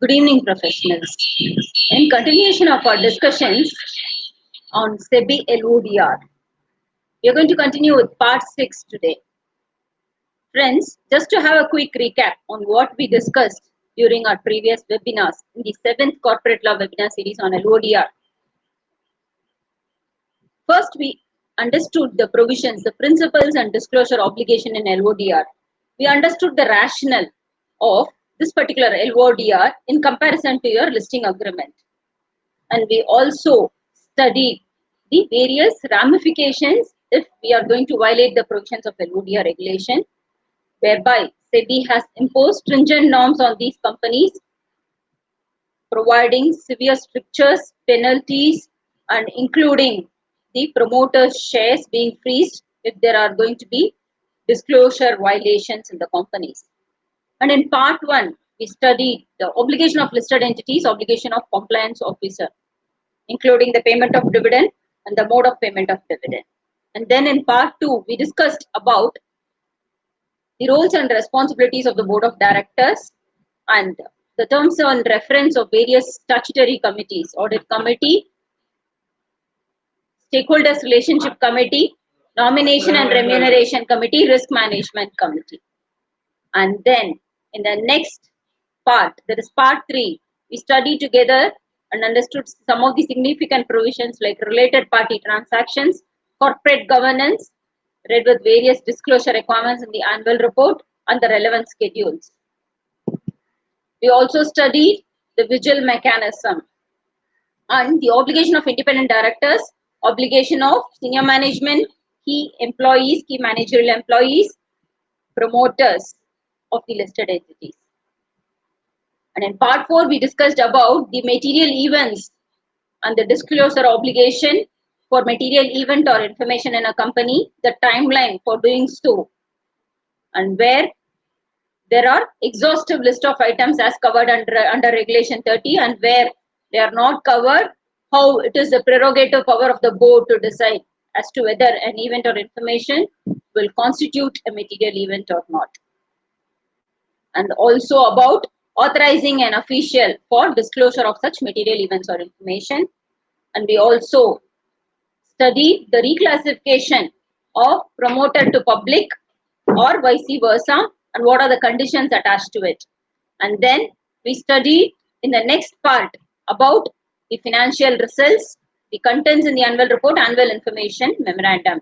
Good evening, professionals. In continuation of our discussions on SEBI LODR, we are going to continue with part 6 today. Friends, just to have a quick recap on what we discussed during our previous webinars in the 7th Corporate Law webinar series on LODR. First, we understood the provisions, the principles and disclosure obligation in LODR. We understood the rationale of this particular LODR in comparison to your listing agreement. And we also studied the various ramifications if we are going to violate the provisions of LODR regulation, whereby SEBI has imposed stringent norms on these companies, providing severe strictures, penalties, and including the promoters' shares being freezed if there are going to be disclosure violations in the companies. And in part 1, we studied the obligation of listed entities, obligation of compliance officer, including the payment of dividend and the mode of payment of dividend. And then in part 2, we discussed about the roles and responsibilities of the board of directors and the terms and reference of various statutory committees, audit committee, stakeholders relationship committee, nomination and remuneration committee, risk management committee. And then in the next part, that is part 3, we studied together and understood some of the significant provisions like related party transactions, corporate governance, read with various disclosure requirements in the annual report and the relevant schedules. We also studied the vigil mechanism and the obligation of independent directors, obligation of senior management, key employees, key managerial employees, promoters of the listed entities. And in part 4, we discussed about the material events and the disclosure obligation for material event or information in a company, the timeline for doing so, and where there are exhaustive list of items as covered under Regulation 30, and where they are not covered, how it is the prerogative power of the board to decide as to whether an event or information will constitute a material event or not. And also about authorizing an official for disclosure of such material events or information. And we also studied the reclassification of promoter to public or vice versa and what are the conditions attached to it. And then we studied in the next part about the financial results, the contents in the annual report, annual information memorandum.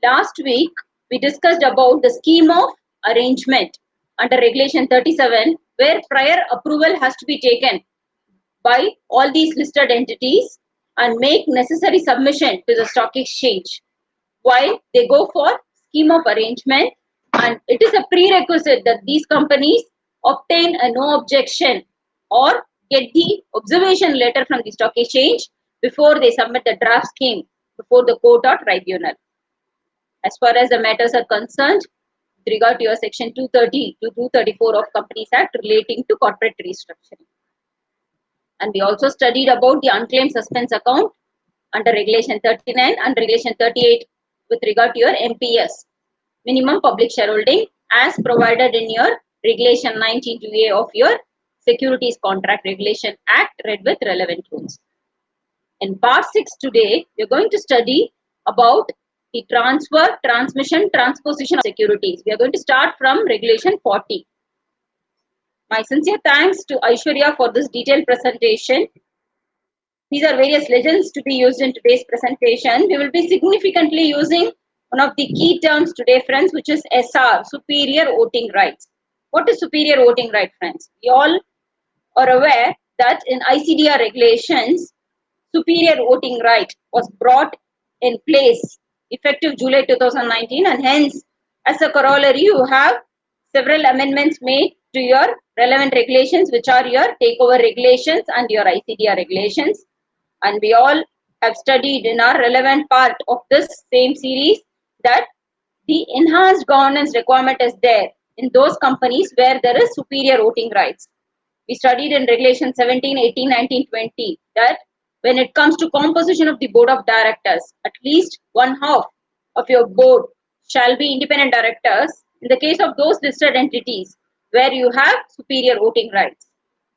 Last week, we discussed about the scheme of arrangement under Regulation 37, where prior approval has to be taken by all these listed entities and make necessary submission to the stock exchange while they go for scheme of arrangement, and it is a prerequisite that these companies obtain a no objection or get the observation letter from the stock exchange before they submit the draft scheme before the court or tribunal. As far as the matters are concerned, with regard to your section 230 to 234 of Companies Act relating to corporate restructuring. And we also studied about the unclaimed suspense account under Regulation 39 and Regulation 38 with regard to your MPS, minimum public shareholding, as provided in your Regulation 92A of your Securities Contract Regulation Act, read with relevant rules. In part 6 today, we are going to study about the transfer, transmission, transposition of securities. We are going to start from Regulation 40. My sincere thanks to Aishwarya for this detailed presentation. These are various legends to be used in today's presentation. We will be significantly using one of the key terms today, friends, which is SR, superior voting rights. What is superior voting right, friends? We all are aware that in ICDR regulations, superior voting right was brought in place effective July 2019, and hence, as a corollary, you have several amendments made to your relevant regulations, which are your takeover regulations and your ICDR regulations. And we all have studied in our relevant part of this same series that the enhanced governance requirement is there in those companies where there is superior voting rights. We studied in Regulation 17, 18, 19, 20 that when it comes to composition of the board of directors, at least one half of your board shall be independent directors in the case of those listed entities where you have superior voting rights.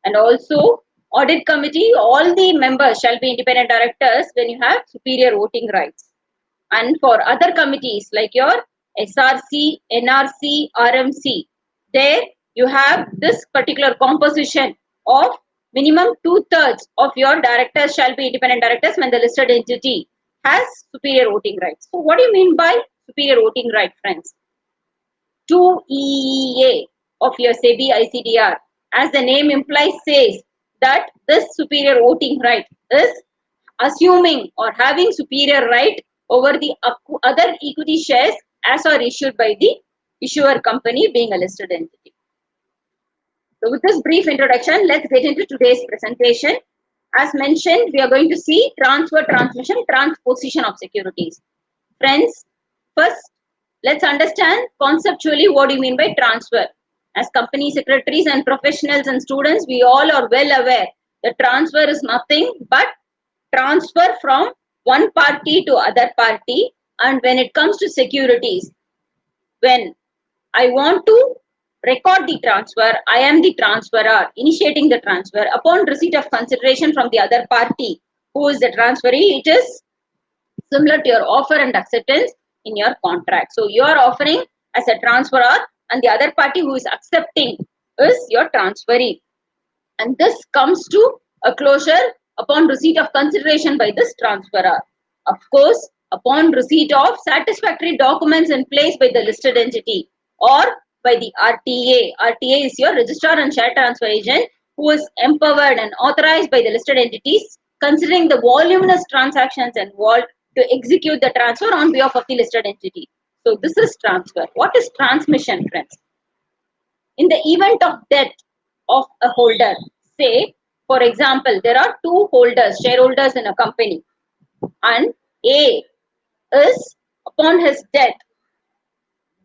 And also, audit committee, all the members shall be independent directors when you have superior voting rights. And for other committees like your SRC, NRC, RMC, there you have this particular composition of minimum 2/3 of your directors shall be independent directors when the listed entity has superior voting rights. So what do you mean by superior voting right, friends? 2EEA of your SEBI ICDR, as the name implies, says that this superior voting right is assuming or having superior right over the other equity shares as are issued by the issuer company being a listed entity. So with this brief introduction, let's get into today's presentation. As mentioned, we are going to see transfer, transmission, transposition of securities. Friends, first, let's understand conceptually what do you mean by transfer. As company secretaries and professionals and students, we all are well aware that transfer is nothing but transfer from one party to other party. And when it comes to securities, when I want to record the transfer, I am the transferor initiating the transfer. Upon receipt of consideration from the other party who is the transferee, it is similar to your offer and acceptance in your contract. So you are offering as a transferor and the other party who is accepting is your transferee. And this comes to a closure upon receipt of consideration by this transferor. Of course, upon receipt of satisfactory documents in place by the listed entity or by the RTA. RTA is your registrar and share transfer agent who is empowered and authorized by the listed entities considering the voluminous transactions involved to execute the transfer on behalf of the listed entity. So this is transfer. What is transmission, friends? In the event of death of a holder, say, for example, there are two holders, shareholders in a company, and A is, upon his death,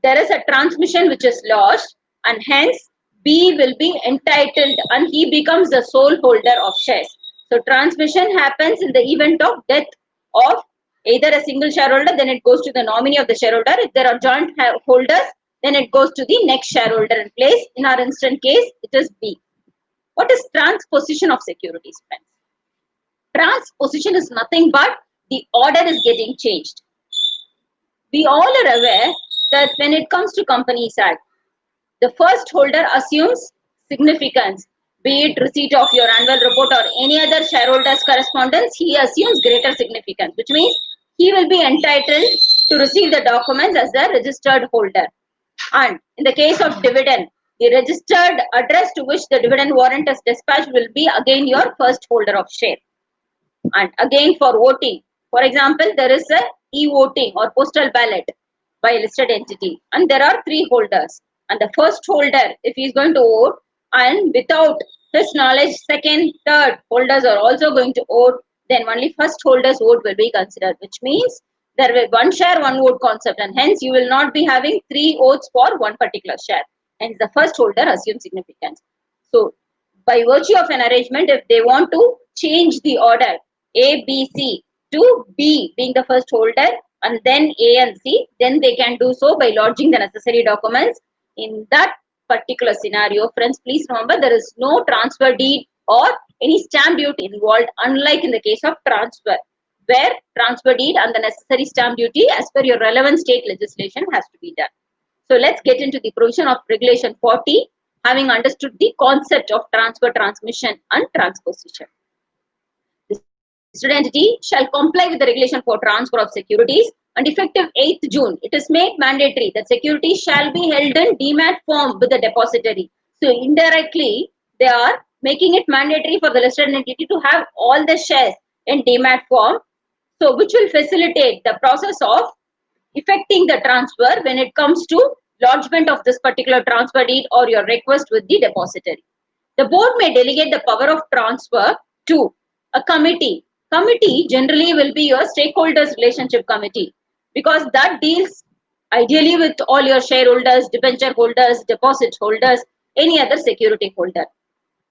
there is a transmission which is lost, and hence B will be entitled and he becomes the sole holder of shares. So transmission happens in the event of death of either a single shareholder, then it goes to the nominee of the shareholder. If there are joint holders, then it goes to the next shareholder in place. In our instant case, it is B. What is transposition of securities, friends? Transposition is nothing but the order is getting changed. We all are aware that when it comes to Companies Act, the first holder assumes significance, be it receipt of your annual report or any other shareholder's correspondence, he assumes greater significance, which means he will be entitled to receive the documents as the registered holder. And in the case of dividend, the registered address to which the dividend warrant is dispatched will be again your first holder of share. And again for voting, for example, there is a e-voting or postal ballot by a listed entity and there are three holders. And the first holder, if he is going to vote and without his knowledge, second, third holders are also going to vote, then only first holder's vote will be considered, which means there will be one share, one vote concept, and hence you will not be having three votes for one particular share. Hence the first holder assumes significance. So by virtue of an arrangement, if they want to change the order A, B, C to B being the first holder and then A and C, then they can do so by lodging the necessary documents. In that particular scenario, friends, please remember there is no transfer deed or any stamp duty involved, unlike in the case of transfer, where transfer deed and the necessary stamp duty as per your relevant state legislation has to be done. So let's get into the provision of Regulation 40, having understood the concept of transfer, transmission and transposition. The listed entity shall comply with the regulation for transfer of securities and effective 8th June, it is made mandatory that securities shall be held in demat form with the depository. So indirectly, they are making it mandatory for the listed entity to have all the shares in demat form. So which will facilitate the process of effecting the transfer when it comes to lodgement of this particular transfer deed or your request with the depository. The board may delegate the power of transfer to a committee. Committee generally will be your stakeholders relationship committee because that deals ideally with all your shareholders, debenture holders, deposit holders, any other security holder.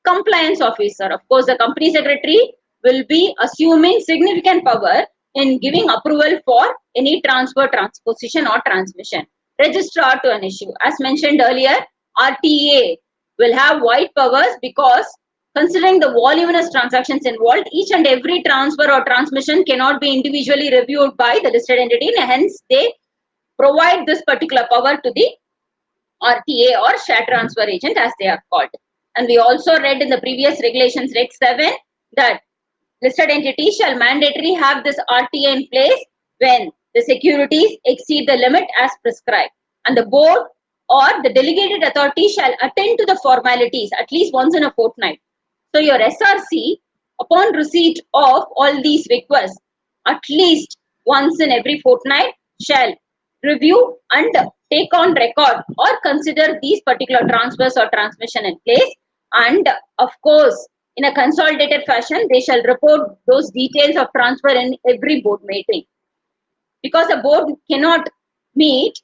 Compliance officer, of course, the company secretary will be assuming significant power in giving approval for any transfer, transposition or transmission. Registrar to an issue. As mentioned earlier, RTA will have wide powers because Considering the voluminous transactions involved, each and every transfer or transmission cannot be individually reviewed by the listed entity, and hence they provide this particular power to the RTA or share transfer agent as they are called. And we also read in the previous regulations, Reg 7, that listed entities shall mandatorily have this RTA in place when the securities exceed the limit as prescribed. And the board or the delegated authority shall attend to the formalities at least once in a fortnight. So your SRC, upon receipt of all these requests, at least once in every fortnight, shall review and take on record or consider these particular transfers or transmission in place. And of course, in a consolidated fashion, they shall report those details of transfer in every board meeting. Because a board cannot meet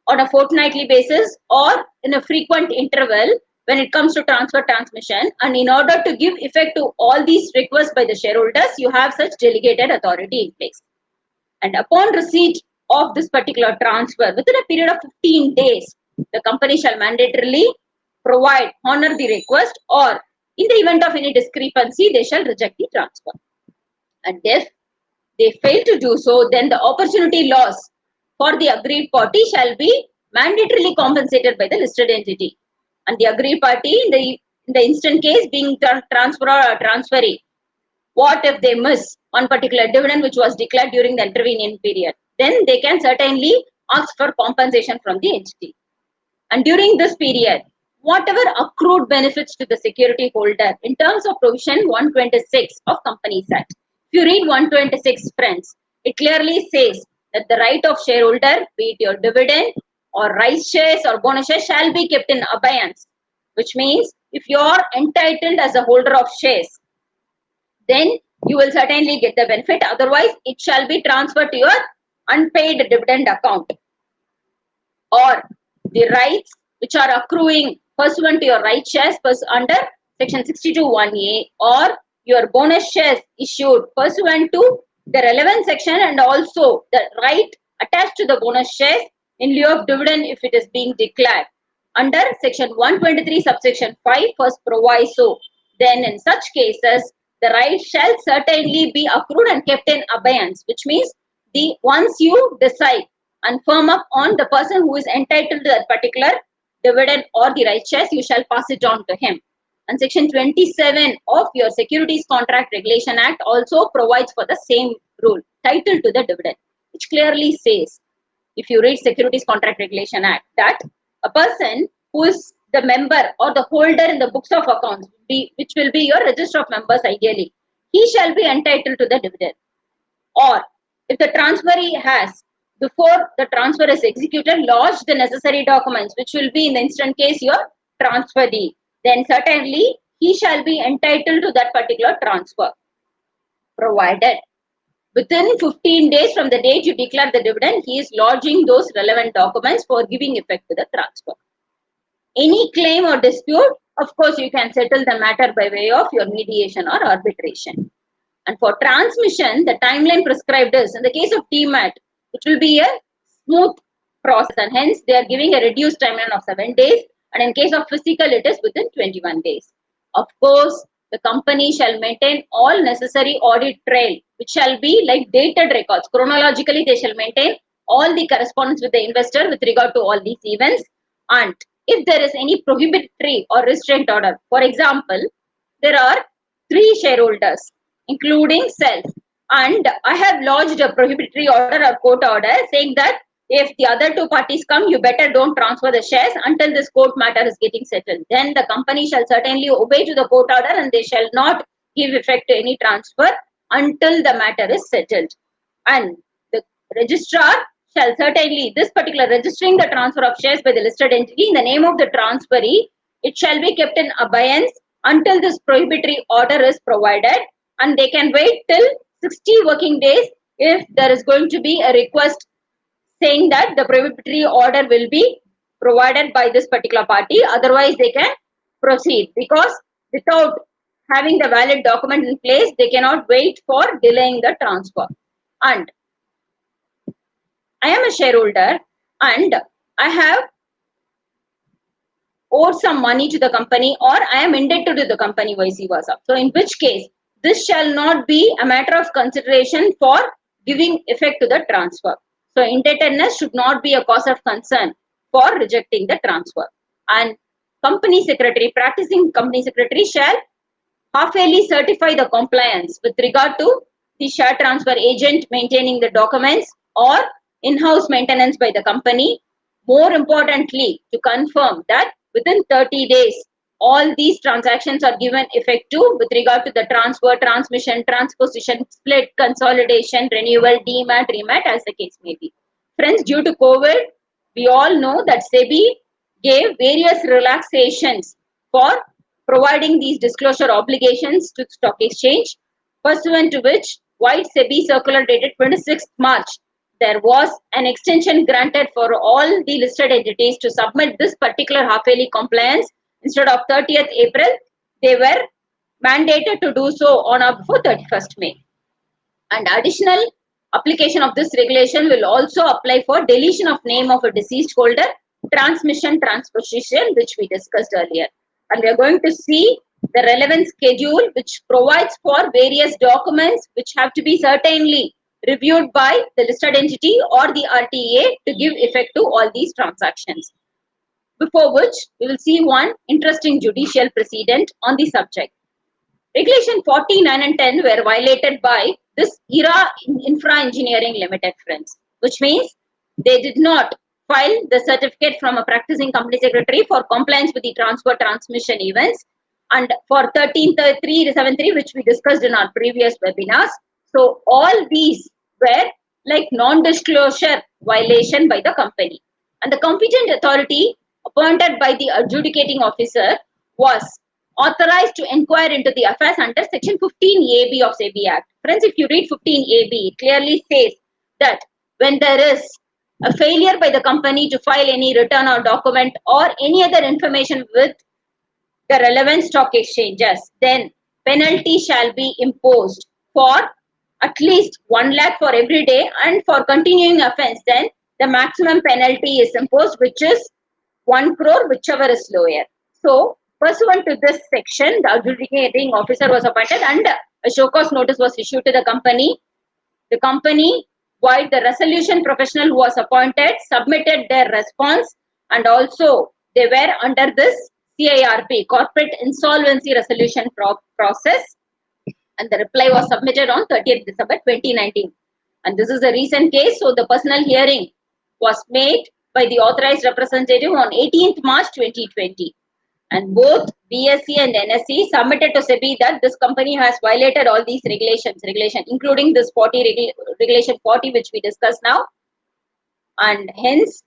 on a fortnightly basis or in a frequent interval when it comes to transfer transmission, and in order to give effect to all these requests by the shareholders, you have such delegated authority in place. And upon receipt of this particular transfer, within a period of 15 days, the company shall mandatorily honor the request, or in the event of any discrepancy, they shall reject the transfer. And if they fail to do so, then the opportunity loss for the agreed party shall be mandatorily compensated by the listed entity. And the agreed party, in the instant case being transferor or transferee, what if they miss one particular dividend which was declared during the intervening period? Then they can certainly ask for compensation from the entity. And during this period, whatever accrued benefits to the security holder in terms of provision 126 of Companies Act. If you read 126, friends, it clearly says that the right of shareholder, be it your dividend or rights shares or bonus shares, shall be kept in abeyance, which means if you are entitled as a holder of shares, then you will certainly get the benefit. Otherwise, it shall be transferred to your unpaid dividend account. Or the rights which are accruing pursuant to your right shares under section 62(1)(a), or your bonus shares issued pursuant to the relevant section, and also the right attached to the bonus shares in lieu of dividend if it is being declared under section 123 subsection 5 first proviso. Then in such cases, the right shall certainly be accrued and kept in abeyance, which means once you decide and firm up on the person who is entitled to that particular dividend or the right shares, you shall pass it on to him. And section 27 of your Securities Contract Regulation Act also provides for the same rule, title to the dividend, which clearly says, if you read Securities Contract Regulation Act, that a person who is the member or the holder in the books of accounts, which will be your register of members ideally, he shall be entitled to the dividend. Or if the transferee has, before the transfer is executed, lodged the necessary documents, which will be in the instant case your transferee, then certainly he shall be entitled to that particular transfer, provided within 15 days from the date you declare the dividend, he is lodging those relevant documents for giving effect to the transfer. Any claim or dispute, of course, you can settle the matter by way of your mediation or arbitration. And for transmission, the timeline prescribed is, in the case of TMAT, it will be a smooth process, and hence they are giving a reduced timeline of 7 days, and in case of physical, it is within 21 days. Of course, the company shall maintain all necessary audit trail, which shall be like dated records. Chronologically, they shall maintain all the correspondence with the investor with regard to all these events. And if there is any prohibitory or restraint order, for example, there are 3 shareholders, including self, and I have lodged a prohibitory order or court order saying that if the other 2 parties come, you better don't transfer the shares until this court matter is getting settled. Then the company shall certainly obey to the court order, and they shall not give effect to any transfer until the matter is settled. And the registrar shall certainly, this particular registering the transfer of shares by the listed entity in the name of the transferee, it shall be kept in abeyance until this prohibitory order is provided, and they can wait till 60 working days if there is going to be a request saying that the prohibitory order will be provided by this particular party. Otherwise, they can proceed, because without having the valid document in place, they cannot wait for delaying the transfer. And I am a shareholder and I have owed some money to the company or I am indebted to the company, vice versa. So in which case, this shall not be a matter of consideration for giving effect to the transfer. So indebtedness should not be a cause of concern for rejecting the transfer. And company secretary, practicing company secretary shall half-yearly certify the compliance with regard to the share transfer agent maintaining the documents or in-house maintenance by the company. More importantly, to confirm that within 30 days, all these transactions are given effect to with regard to the transfer, transmission, transposition, split, consolidation, renewal, demat, remat, as the case may be. Friends, due to COVID, we all know that SEBI gave various relaxations for providing these disclosure obligations to stock exchange, pursuant to which White SEBI circular dated 26th March, there was an extension granted for all the listed entities to submit this particular half-yearly compliance. Instead of 30th April, they were mandated to do so on or before 31st May. And additional application of this regulation will also apply for deletion of name of a deceased holder, transmission, transposition, which we discussed earlier. And we are going to see the relevant schedule which provides for various documents which have to be certainly reviewed by the listed entity or the RTA to give effect to all these transactions. Before which, we will see one interesting judicial precedent on the subject. Regulation 49 and 10 were violated by this IRA Infra Engineering Limited, friends, which means they did not file the certificate from a practicing company secretary for compliance with the transfer transmission events, and for 13373, which we discussed in our previous webinars. So all these were like non-disclosure violation by the company, and the competent authority appointed by the adjudicating officer was authorized to inquire into the affairs under section 15AB of SEBI Act. Friends, if you read 15AB, it clearly says that when there is a failure by the company to file any return or document or any other information with the relevant stock exchanges, then penalty shall be imposed for at least 1 lakh for every day, and for continuing offense, then the maximum penalty is imposed, which is 1 crore, whichever is lower. So, pursuant to this section, the adjudicating officer was appointed and a show cause notice was issued to the company. The company, while the resolution professional who was appointed, submitted their response, and also they were under this CIRP, Corporate Insolvency Resolution process, and the reply was submitted on 30th December 2019. And this is a recent case, so the personal hearing was made by the authorized representative on 18th March 2020. And both BSE and NSE submitted to SEBI that this company has violated all these regulations, including this regulation 40, which we discussed now. And hence,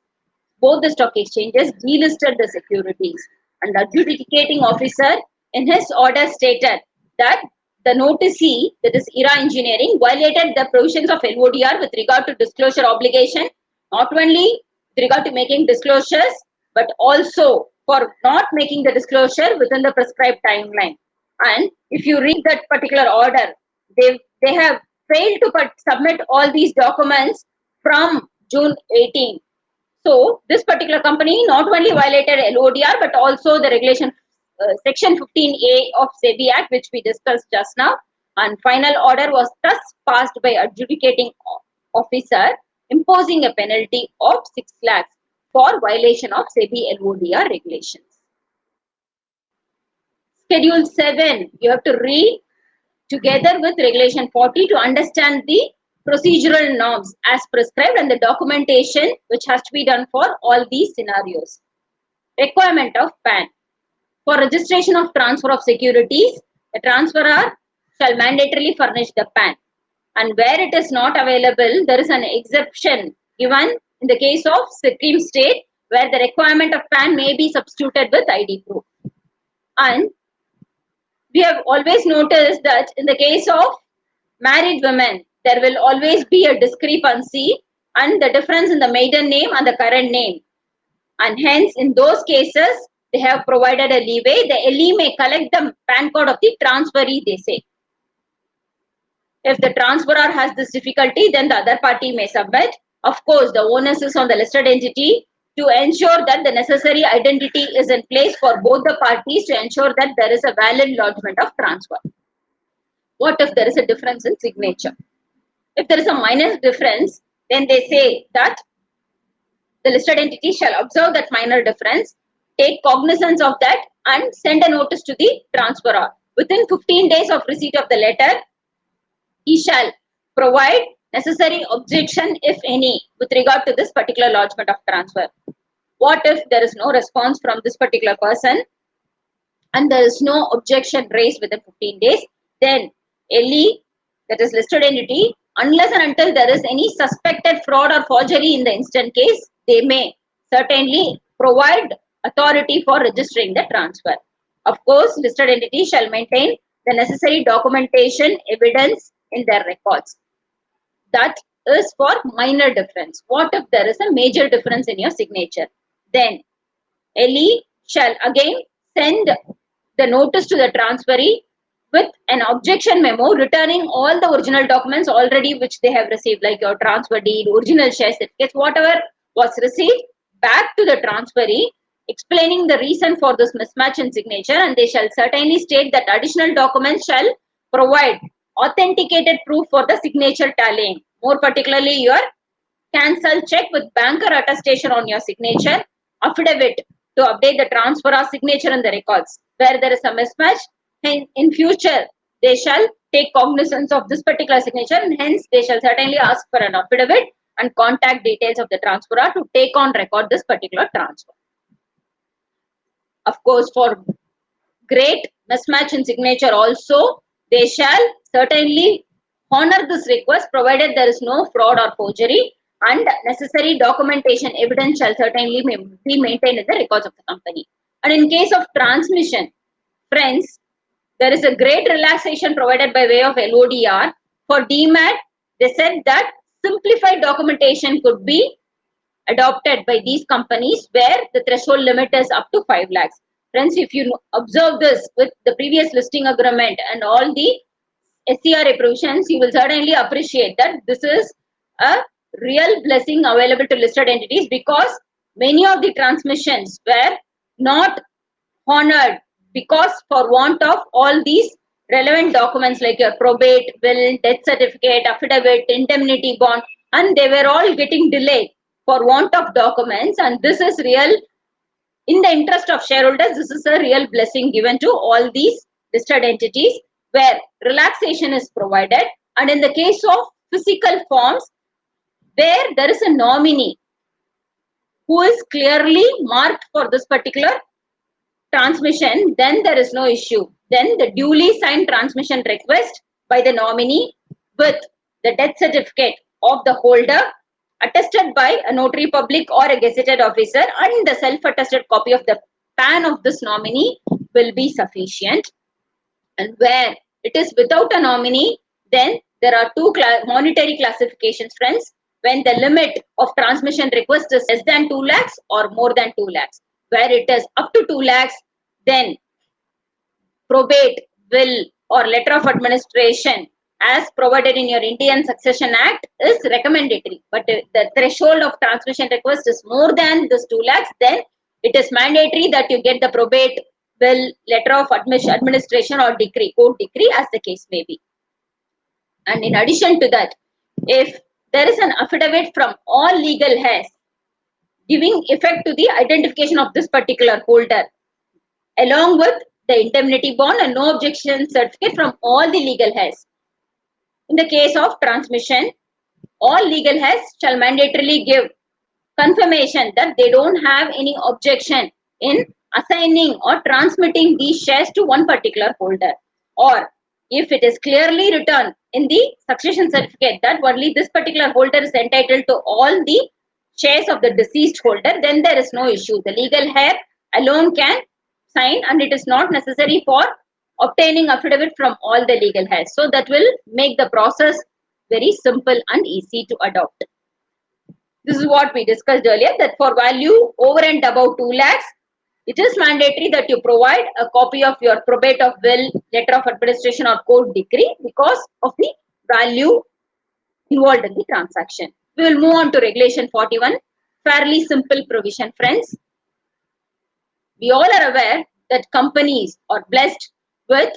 both the stock exchanges delisted the securities. And the adjudicating officer in his order stated that the noticee, that is IRA Engineering, violated the provisions of LODR with regard to disclosure obligation, not only with regard to making disclosures, but also for not making the disclosure within the prescribed timeline. And if you read that particular order, they have failed to submit all these documents from June 18. So this particular company not only violated LODR, but also the regulation section 15A of SEBI Act, which we discussed just now. And final order was thus passed by adjudicating officer, imposing a penalty of 6 lakhs for violation of SEBI LODR regulations. Schedule 7, you have to read together with regulation 40 to understand the procedural norms as prescribed and the documentation which has to be done for all these scenarios. Requirement of PAN. For registration of transfer of securities, the transferor shall mandatorily furnish the PAN. And where it is not available, there is an exception given in the case of Sikkim state, where the requirement of PAN may be substituted with ID proof. And we have always noticed that in the case of married women, there will always be a discrepancy and the difference in the maiden name and the current name. And hence, in those cases, they have provided a leeway. The LE may collect the PAN code of the transferee, they say. If the transferor has this difficulty, then the other party may submit. Of course, the onus is on the listed entity to ensure that the necessary identity is in place for both the parties to ensure that there is a valid lodgement of transfer. What if there is a difference in signature? If there is a minor difference, then they say that the listed entity shall observe that minor difference, take cognizance of that, and send a notice to the transferor. Within 15 days of receipt of the letter, he shall provide necessary objection, if any, with regard to this particular lodgement of transfer. What if there is no response from this particular person and there is no objection raised within 15 days? Then LE, that is listed entity, unless and until there is any suspected fraud or forgery in the instant case, they may certainly provide authority for registering the transfer. Of course, listed entity shall maintain the necessary documentation evidence in their records. That is for minor difference. What if there is a major difference in your signature? Then LE shall again send the notice to the transferee with an objection memo returning all the original documents already which they have received, like your transfer deed, original share certificates, whatever was received, back to the transferee, explaining the reason for this mismatch in signature, and they shall certainly state that additional documents shall provide authenticated proof for the signature tallying. More particularly, your cancelled check with banker attestation on your signature, affidavit to update the transferor signature in the records. Where there is a mismatch, in future they shall take cognizance of this particular signature, and hence they shall certainly ask for an affidavit and contact details of the transferor to take on record this particular transfer. Of course, for great mismatch in signature also, they shall certainly honor this request provided there is no fraud or forgery, and necessary documentation evidence shall certainly be maintained in the records of the company. And in case of transmission, friends, there is a great relaxation provided by way of LODR. For DMAT, they said that simplified documentation could be adopted by these companies where the threshold limit is up to 5 lakhs. Friends, if you observe this with the previous listing agreement and all the SCRA provisions, you will certainly appreciate that this is a real blessing available to listed entities, because many of the transmissions were not honored because for want of all these relevant documents like your probate, will, death certificate, affidavit, indemnity bond, and they were all getting delayed for want of documents. And this is real, in the interest of shareholders, this is a real blessing given to all these listed entities where relaxation is provided. And in the case of physical forms, where there is a nominee who is clearly marked for this particular transmission, then there is no issue. Then the duly signed transmission request by the nominee with the death certificate of the holder attested by a notary public or a gazetted officer and the self-attested copy of the PAN of this nominee will be sufficient. And where it is without a nominee, then there are two monetary classifications, friends. When the limit of transmission request is less than 2 lakhs or more than 2 lakhs. Where it is up to 2 lakhs, then probate, will, or letter of administration as provided in your Indian Succession Act is recommendatory. But if the threshold of transmission request is more than this 2 lakhs, then it is mandatory that you get the probate, will, letter of administration or decree, court decree, as the case may be. And in addition to that, if there is an affidavit from all legal heirs giving effect to the identification of this particular holder, along with the indemnity bond and no objection certificate from all the legal heirs. In the case of transmission, all legal heirs shall mandatorily give confirmation that they don't have any objection in assigning or transmitting these shares to one particular holder. Or if it is clearly written in the succession certificate that only this particular holder is entitled to all the shares of the deceased holder, then there is no issue. The legal heir alone can sign, and it is not necessary for obtaining affidavit from all the legal heirs. So that will make the process very simple and easy to adopt. This is what we discussed earlier, that for value over and above 2 lakhs, it is mandatory that you provide a copy of your probate of will, letter of administration or court decree because of the value involved in the transaction. We will move on to Regulation 41. fairly simple provision, friends. We all are aware that companies are blessed with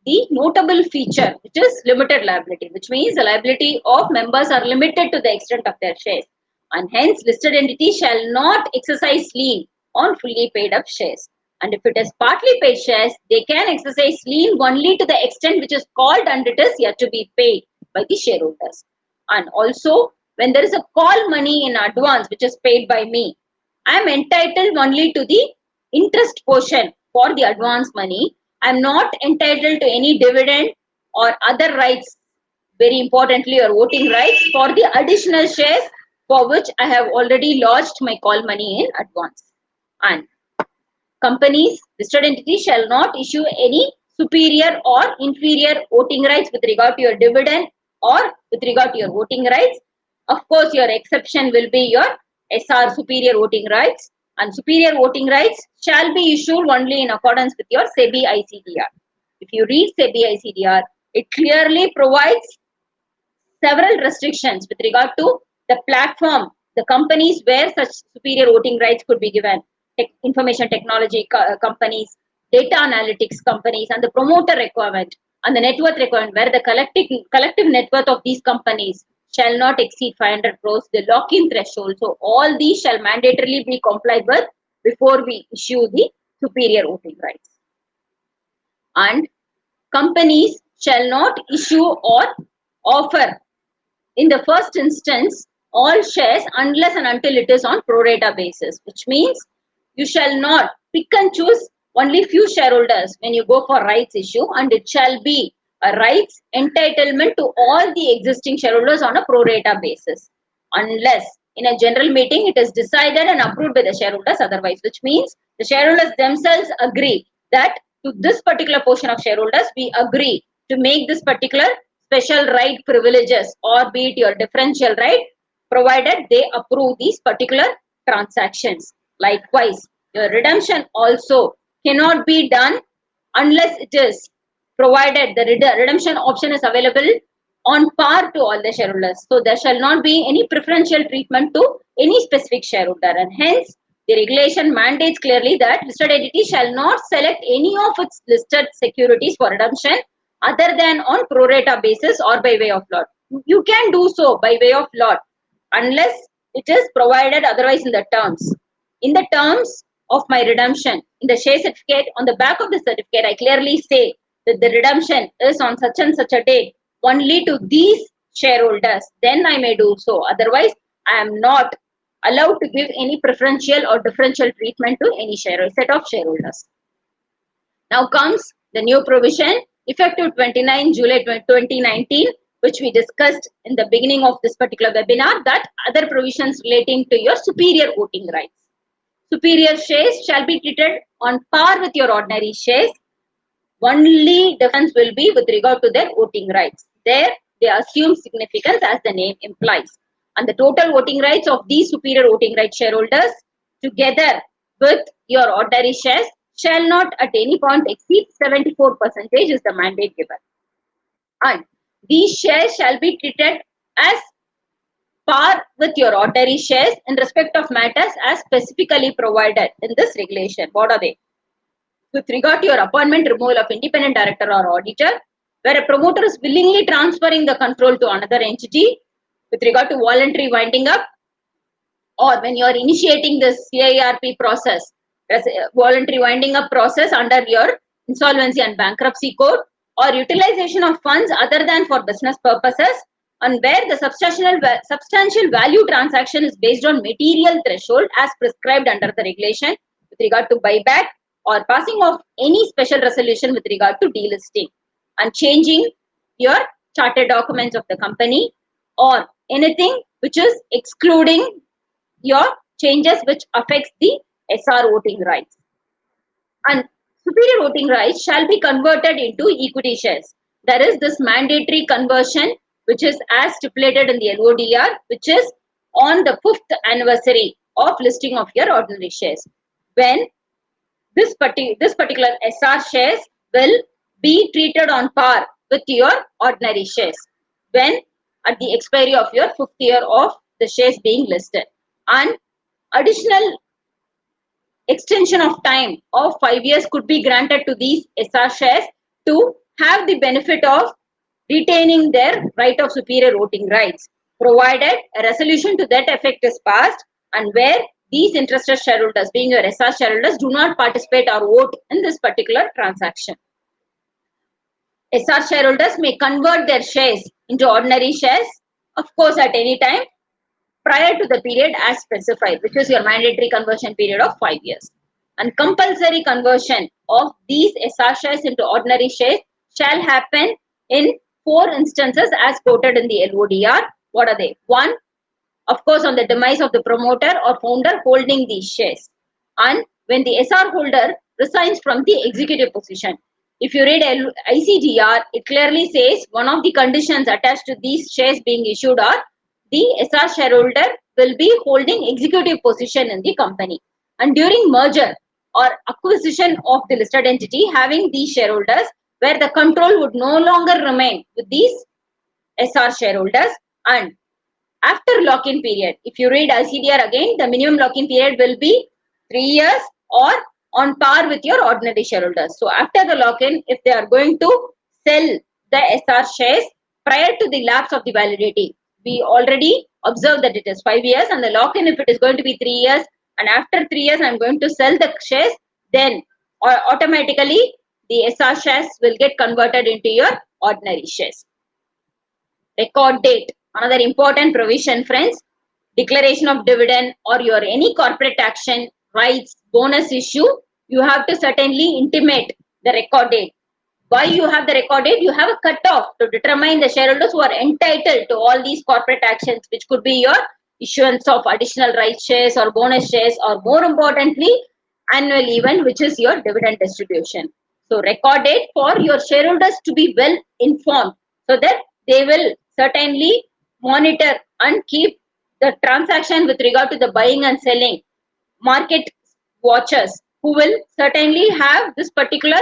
the notable feature, which is limited liability, which means the liability of members are limited to the extent of their shares, and hence listed entities shall not exercise lien on fully paid up shares. And if it is partly paid shares, they can exercise lien only to the extent which is called and it is yet to be paid by the shareholders. And also, when there is a call money in advance which is paid by me, I am entitled only to the interest portion for the advance money. I am not entitled to any dividend or other rights, very importantly, or voting rights for the additional shares for which I have already lodged my call money in advance. And companies, listed entities shall not issue any superior or inferior voting rights with regard to your dividend or with regard to your voting rights. Of course, your exception will be your SR, superior voting rights, and superior voting rights shall be issued only in accordance with your SEBI ICDR. If you read SEBI ICDR, it clearly provides several restrictions with regard to the platform, the companies where such superior voting rights could be given, information technology companies, data analytics companies, and the promoter requirement and the net worth requirement, where the collective net worth of these companies shall not exceed 500 crores, the lock-in threshold. So all these shall mandatorily be complied with before we issue the superior voting rights. And companies shall not issue or offer in the first instance all shares unless and until it is on pro rata basis, which means you shall not pick and choose only few shareholders when you go for rights issue, and it shall be a rights entitlement to all the existing shareholders on a pro rata basis, unless in a general meeting it is decided and approved by the shareholders otherwise, which means the shareholders themselves agree that to this particular portion of shareholders we agree to make this particular special right privileges or be it your differential right, provided they approve these particular transactions. Likewise, your redemption also cannot be done unless it is provided the redemption option is available on par to all the shareholders. So there shall not be any preferential treatment to any specific shareholder, and hence the regulation mandates clearly that listed entity shall not select any of its listed securities for redemption other than on pro rata basis or by way of lot. You can do so by way of lot unless it is provided otherwise in the terms. In the terms of my redemption, in the share certificate, on the back of the certificate, I clearly say that the redemption is on such and such a date only to these shareholders. Then I may do so. Otherwise, I am not allowed to give any preferential or differential treatment to any set of shareholders. Now comes the new provision effective 29 July 2019, which we discussed in the beginning of this particular webinar, that other provisions relating to your superior voting rights. Superior shares shall be treated on par with your ordinary shares. Only difference will be with regard to their voting rights. There they assume significance as the name implies. And the total voting rights of these superior voting rights shareholders together with your ordinary shares shall not at any point exceed 74% is the mandate given. And these shares shall be treated as par with your ordinary shares in respect of matters as specifically provided in this regulation. What are they? With regard to your appointment, removal of independent director or auditor, where a promoter is willingly transferring the control to another entity, with regard to voluntary winding up, or when you are initiating this CIRP process, voluntary winding up process under your insolvency and bankruptcy code, or utilization of funds other than for business purposes, and where the substantial value transaction is based on material threshold as prescribed under the regulation, with regard to buyback or passing of any special resolution with regard to delisting and changing your charter documents of the company, or anything which is excluding your changes which affects the SR voting rights. And superior voting rights shall be converted into equity shares. There is this mandatory conversion which is as stipulated in the LODR, which is on the 5th anniversary of listing of your ordinary shares, when this particular SR shares will be treated on par with your ordinary shares when at the expiry of your 5th year of the shares being listed. And additional extension of time of 5 years could be granted to these SR shares to have the benefit of retaining their right of superior voting rights, provided a resolution to that effect is passed and where these interested shareholders, being your SR shareholders, do not participate or vote in this particular transaction. SR shareholders may convert their shares into ordinary shares, of course, at any time prior to the period as specified, which is your mandatory conversion period of 5 years. And compulsory conversion of these SR shares into ordinary shares shall happen in 4 instances as quoted in the LODR. What are they? 1, of course, on the demise of the promoter or founder holding these shares. And when the SR holder resigns from the executive position. If you read ICGR, it clearly says one of the conditions attached to these shares being issued are the SR shareholder will be holding executive position in the company. And during merger or acquisition of the listed entity, having these shareholders where the control would no longer remain with these SR shareholders. And after lock-in period, if you read ICDR again, the minimum lock-in period will be 3 years or on par with your ordinary shareholders. So after the lock-in, if they are going to sell the SR shares prior to the lapse of the validity, we already observed that it is 5 years, and the lock-in, if it is going to be 3 years, and after 3 years I am going to sell the shares, then automatically the SR shares will get converted into your ordinary shares. Record date, another important provision, friends. Declaration of dividend or your any corporate action, rights, bonus issue, you have to certainly intimate the record date. Why you have the record date? You have a cutoff to determine the shareholders who are entitled to all these corporate actions, which could be your issuance of additional rights shares or bonus shares, or more importantly, annual event, which is your dividend distribution. So record date for your shareholders to be well informed so that they will certainly monitor and keep the transaction with regard to the buying and selling. Market watchers who will certainly have this particular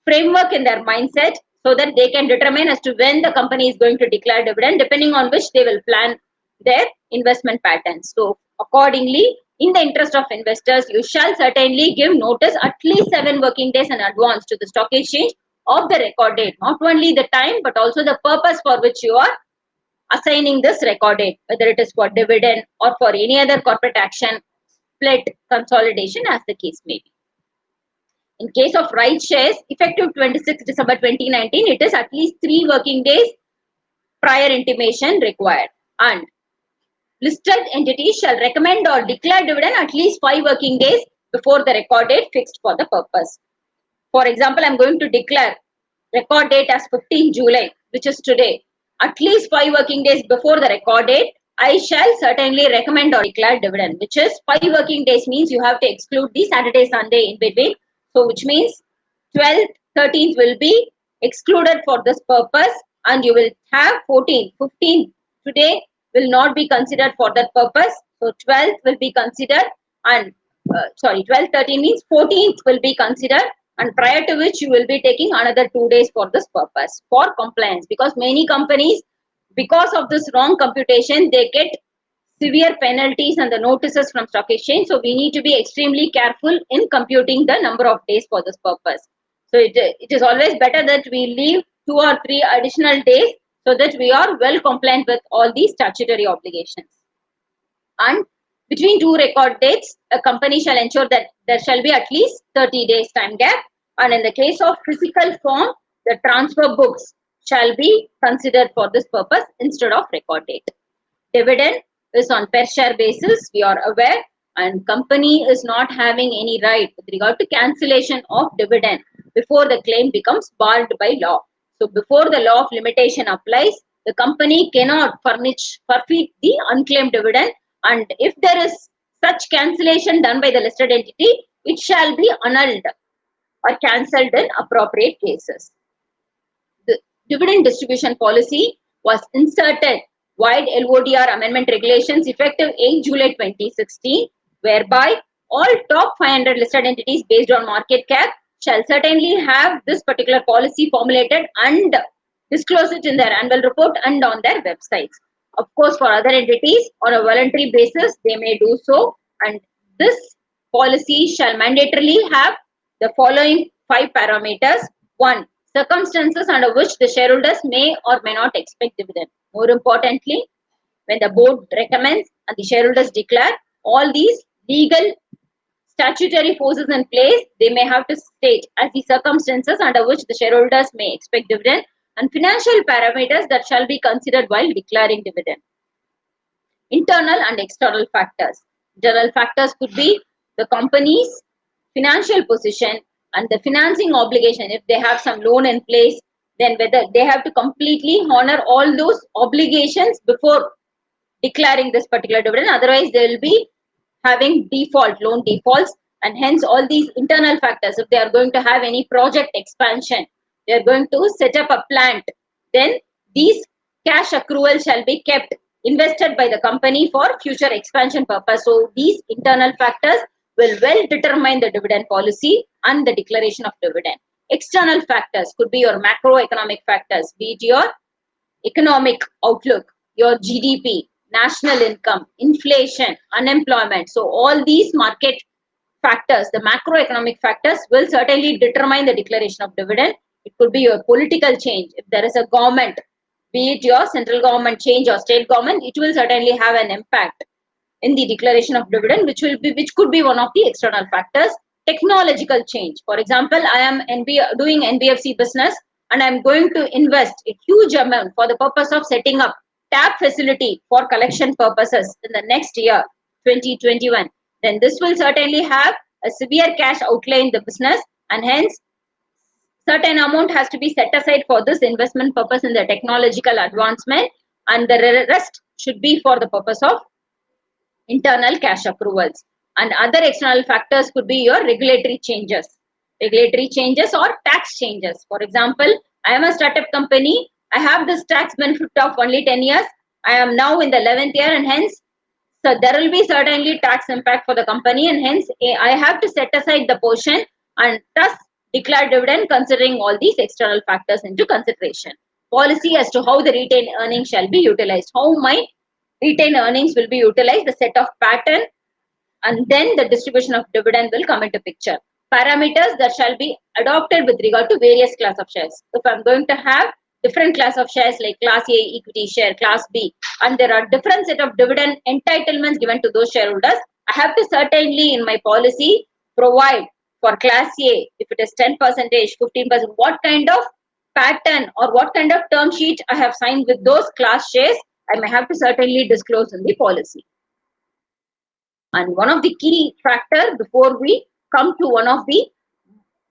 framework in their mindset so that they can determine as to when the company is going to declare dividend, depending on which they will plan their investment patterns. So accordingly, in the interest of investors, you shall certainly give notice at least 7 working days in advance to the stock exchange of the record date, not only the time but also the purpose for which you are assigning this record date, whether it is for dividend or for any other corporate action, split, consolidation, as the case may be. In case of right shares, effective 26 December 2019, it is at least 3 working days prior intimation required. And listed entities shall recommend or declare dividend at least 5 working days before the record date fixed for the purpose. For example, I am going to declare record date as 15 July, which is today. At least 5 working days before the record date, I shall certainly recommend or declare dividend, which is 5 working days means you have to exclude the Saturday, Sunday in between. So, which means 12th, 13th will be excluded for this purpose, and you will have 14th, 15th today will not be considered for that purpose. So, 12th will be considered, and 12th, 13th means 14th will be considered, and prior to which you will be taking another 2 days for this purpose for compliance, because many companies, because of this wrong computation, they get severe penalties and the notices from stock exchange. So we need to be extremely careful in computing the number of days for this purpose. So it is always better that we leave 2 or 3 additional days so that we are well compliant with all these statutory obligations. And between 2 record dates, a company shall ensure that there shall be at least 30 days time gap. And in the case of physical form, the transfer books shall be considered for this purpose instead of record date. Dividend is on per share basis, we are aware, and company is not having any right with regard to cancellation of dividend before the claim becomes barred by law. So before the law of limitation applies, the company cannot forfeit the unclaimed dividend, and if there is such cancellation done by the listed entity, it shall be annulled or cancelled in appropriate cases. The dividend distribution policy was inserted via LODR amendment regulations effective 8 July 2016, whereby all top 500 listed entities based on market cap shall certainly have this particular policy formulated and disclose it in their annual report and on their websites. Of course, for other entities on a voluntary basis, they may do so, And this policy shall mandatorily have the following 5 parameters. 1. Circumstances under which the shareholders may or may not expect dividend. More importantly, when the board recommends and the shareholders declare, all these legal statutory forces in place, they may have to state as the circumstances under which the shareholders may expect dividend and financial parameters that shall be considered while declaring dividend. Internal and external factors. Internal factors could be the company's financial position and the financing obligation. If they have some loan in place, then whether they have to completely honor all those obligations before declaring this particular dividend. Otherwise, they will be having loan defaults, and hence all these internal factors. If they are going to have any project expansion, they are going to set up a plant, then these cash accruals shall be kept invested by the company for future expansion purpose. So these internal factors will well determine the dividend policy and the declaration of dividend. External factors could be your macroeconomic factors, be it your economic outlook, your GDP, national income, inflation, unemployment. So all these market factors, the macroeconomic factors, will certainly determine the declaration of dividend. It could be your political change. If there is a government, be it your central government change or state government, it will certainly have an impact in the declaration of dividend, which could be one of the external factors. Technological change. For example, I am doing NBFC business and I am going to invest a huge amount for the purpose of setting up tap facility for collection purposes in the next year, 2021. Then this will certainly have a severe cash outlay in the business, and hence certain amount has to be set aside for this investment purpose in the technological advancement, and the rest should be for the purpose of internal cash accruals. And other external factors could be your regulatory changes or tax changes. For example, I am a startup company. I have this tax benefit of only 10 years. I am now in the 11th year, and hence, so there will be certainly tax impact for the company, and hence I have to set aside the portion and thus declare dividend considering all these external factors into consideration. Policy as to how the retained earnings shall be utilized. How my retained earnings will be utilized, the set of pattern, and then the distribution of dividend will come into picture. Parameters that shall be adopted with regard to various class of shares. If I'm going to have different class of shares like class A equity share, class B, and there are different set of dividend entitlements given to those shareholders, I have to certainly in my policy provide for class A, if it is 10%, 15%, what kind of pattern or what kind of term sheet I have signed with those class shares, I may have to certainly disclose in the policy. And one of the key factors before we come to one of the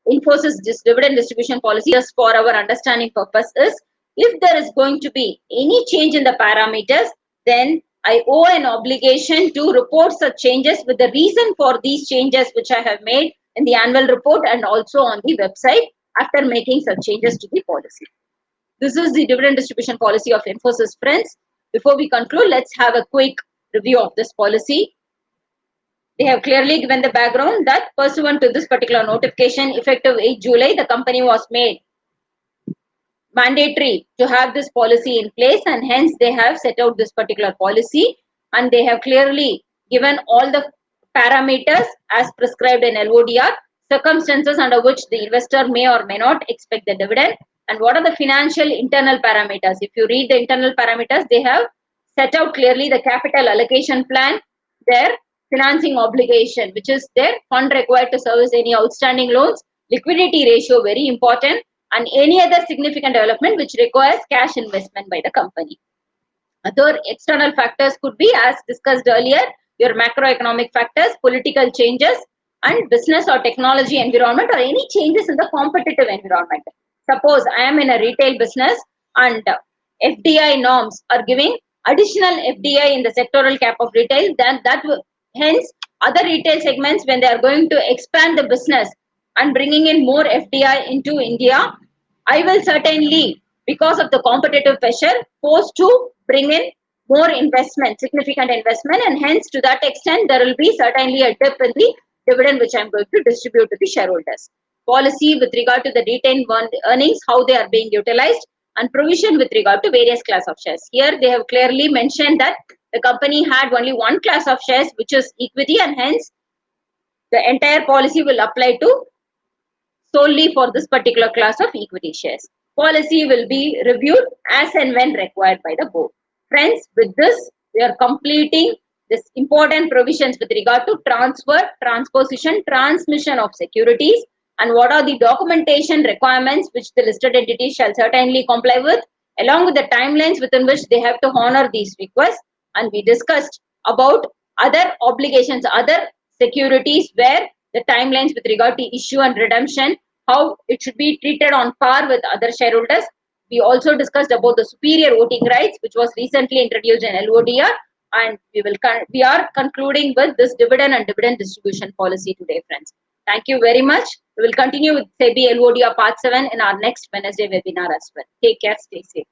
Infosys dividend distribution policy, just for our understanding purpose, is if there is going to be any change in the parameters, then I owe an obligation to report such changes with the reason for these changes which I have made in the annual report and also on the website after making such changes to the policy. This is the dividend distribution policy of Infosys, friends. Before we conclude, let's have a quick review of this policy. They have clearly given the background that pursuant to this particular notification, effective 8 July, the company was made mandatory to have this policy in place, and hence they have set out this particular policy, and they have clearly given all the parameters as prescribed in LODR, circumstances under which the investor may or may not expect the dividend, and what are the financial internal parameters. If you read the internal parameters, they have set out clearly the capital allocation plan, their financing obligation, which is their fund required to service any outstanding loans, liquidity ratio, very important, and any other significant development which requires cash investment by the company. Other external factors could be, as discussed earlier, your macroeconomic factors, political changes, and business or technology environment, or any changes in the competitive environment. Suppose I am in a retail business and FDI norms are giving additional FDI in the sectoral cap of retail, then that will, hence other retail segments, when they are going to expand the business and bringing in more FDI into India, I will certainly, because of the competitive pressure, forced to bring in more investment, significant investment, and hence to that extent there will be certainly a dip in the dividend which I am going to distribute to the shareholders. Policy with regard to the retained earnings, how they are being utilized, and provision with regard to various class of shares. Here they have clearly mentioned that the company had only one class of shares, which is equity, and hence the entire policy will apply to solely for this particular class of equity shares. Policy will be reviewed as and when required by the board. Friends, with this, we are completing this important provisions with regard to transfer, transposition, transmission of securities, and what are the documentation requirements which the listed entities shall certainly comply with, along with the timelines within which they have to honor these requests. And we discussed about other obligations, other securities where the timelines with regard to issue and redemption, how it should be treated on par with other shareholders. We also discussed about the superior voting rights, which was recently introduced in LODR, and we are concluding with this dividend and dividend distribution policy today, friends. Thank you very much. We will continue with SEBI LODR Part 7 in our next Wednesday webinar as well. Take care, stay safe.